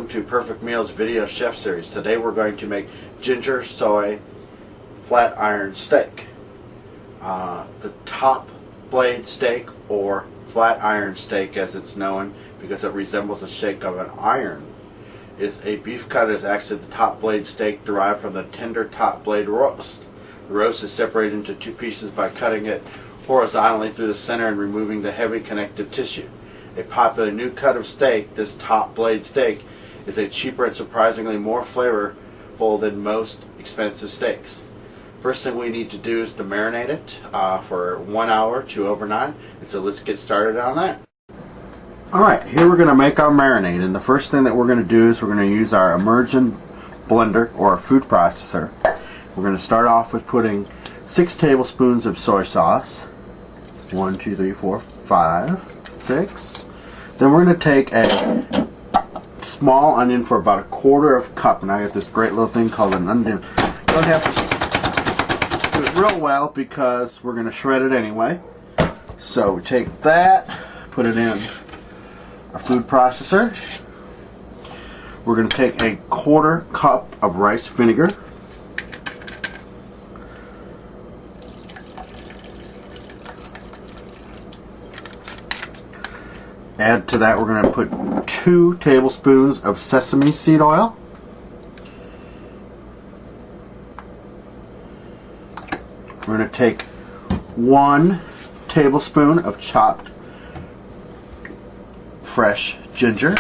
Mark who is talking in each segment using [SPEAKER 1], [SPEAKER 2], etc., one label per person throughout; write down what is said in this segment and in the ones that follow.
[SPEAKER 1] welcome to Perfect Meals Video Chef Series. Today we're going to make ginger soy flat iron steak. The top blade steak, or flat iron steak as it's known because it resembles the shape of an iron, is a beef cut. Is actually the top blade steak derived from the tender top blade roast. The roast is separated into two pieces by cutting it horizontally through the center and removing the heavy connective tissue. A popular new cut of steak, this top blade steak is a cheaper and surprisingly more flavorful than most expensive steaks. First thing we need to do is to marinate it for 1 hour to overnight. And so let's get started on that. Alright, here we're going to make our marinade, and the first thing that we're going to do is we're going to use our immersion blender or a food processor. We're going to start off with putting 6 tablespoons of soy sauce. 1, 2, 3, 4, 5, 6. Then we're going to take a small onion for about 1/4 cup, and I got this great little thing called an onion. You don't have to do it real well because we're going to shred it anyway. So we take that, put it in our food processor. We're going to take 1/4 cup of rice vinegar. Add to that, we're going to put 2 tablespoons of sesame seed oil. We're going to take 1 tablespoon of chopped fresh ginger.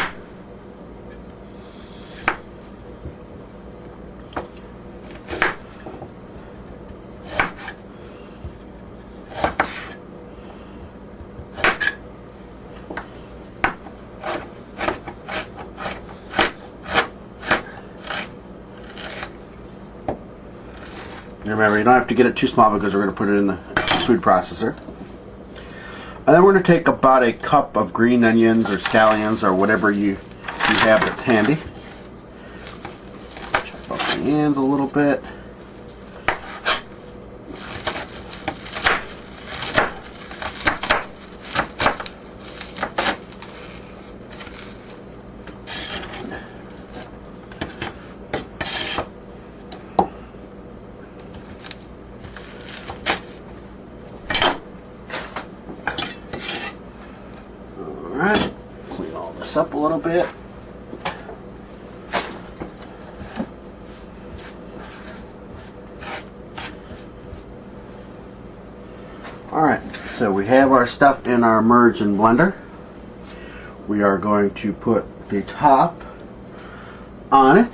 [SPEAKER 1] Remember, you don't have to get it too small because we're going to put it in the food processor. And then we're going to take about 1 cup of green onions or scallions or whatever you have that's handy. Chop off the ends a little bit. Alright, clean all this up a little bit. Alright, so we have our stuff in our immersion blender. We are going to put the top on it.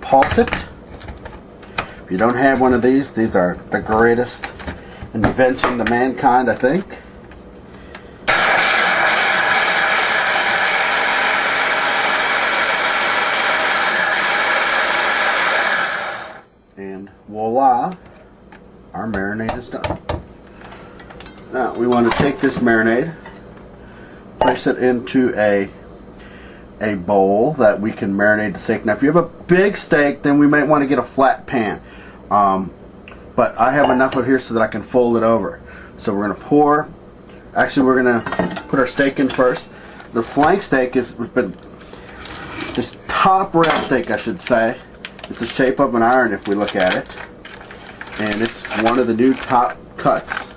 [SPEAKER 1] Pulse it. If you don't have one of these are the greatest invention to mankind, I think. And voila, our marinade is done. Now we want to take this marinade, place it into a bowl that we can marinate the steak. Now if you have a big steak, then we might want to get a flat pan. But I have enough of here so that I can fold it over. So we're going to pour, actually we're going to put our steak in first. The flank steak has been, this top rail steak I should say, it's the shape of an iron if we look at it. And it's one of the new top cuts.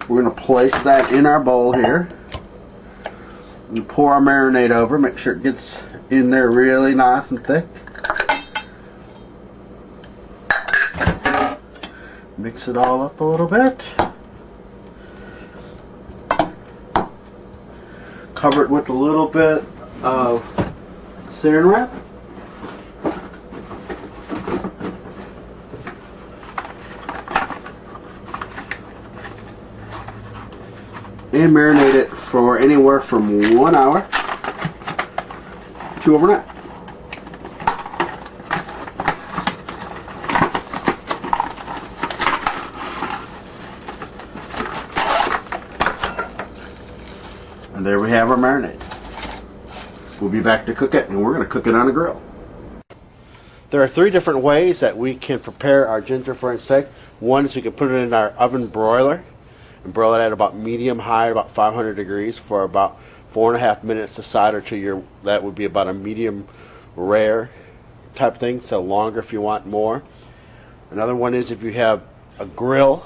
[SPEAKER 1] We're going to place that in our bowl here. And pour our marinade over, make sure it gets in there really nice and thick. Mix it all up a little bit. Cover it with a little bit of saran wrap. And marinate it for anywhere from 1 hour to overnight. And there we have our marinade. We'll be back to cook it, and we're going to cook it on the grill. There are 3 different ways that we can prepare our ginger fry steak. One is we can put it in our oven broiler and broil it at about medium high, about 500 degrees for about 4.5 minutes to solder to your, that would be about a medium rare type thing, so longer if you want more. Another one is if you have a grill,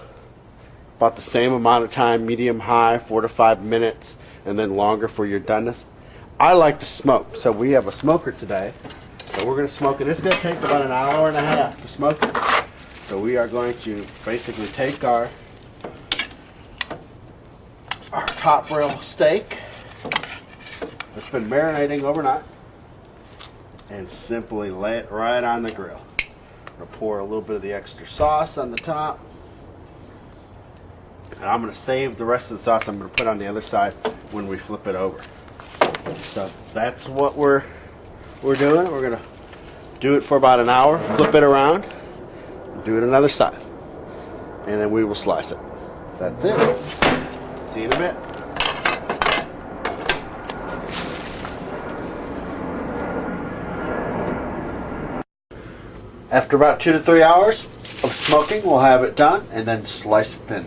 [SPEAKER 1] about the same amount of time, medium high, 4 to 5 minutes, and then longer for your doneness. I like to smoke, so we have a smoker today. So we're going to smoke it. It's going to take about an hour and a half to smoke it. So we are going to basically take our top grill steak that's been marinating overnight and simply lay it right on the grill. I'm going to pour a little bit of the extra sauce on the top. And I'm going to save the rest of the sauce I'm going to put on the other side when we flip it over. So that's what we're doing. We're going to do it for about an hour, flip it around, and do it another side. And then we will slice it. That's it. See you in a bit. After about 2 to 3 hours of smoking, we'll have it done and then slice it thin.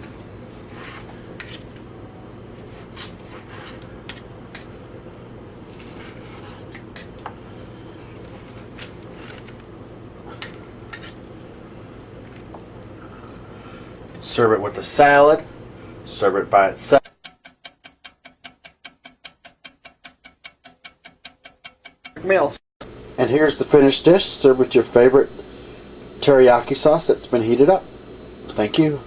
[SPEAKER 1] Serve it with a salad, serve it by itself. Meals. And here's the finished dish. Serve with your favorite teriyaki sauce that's been heated up. Thank you.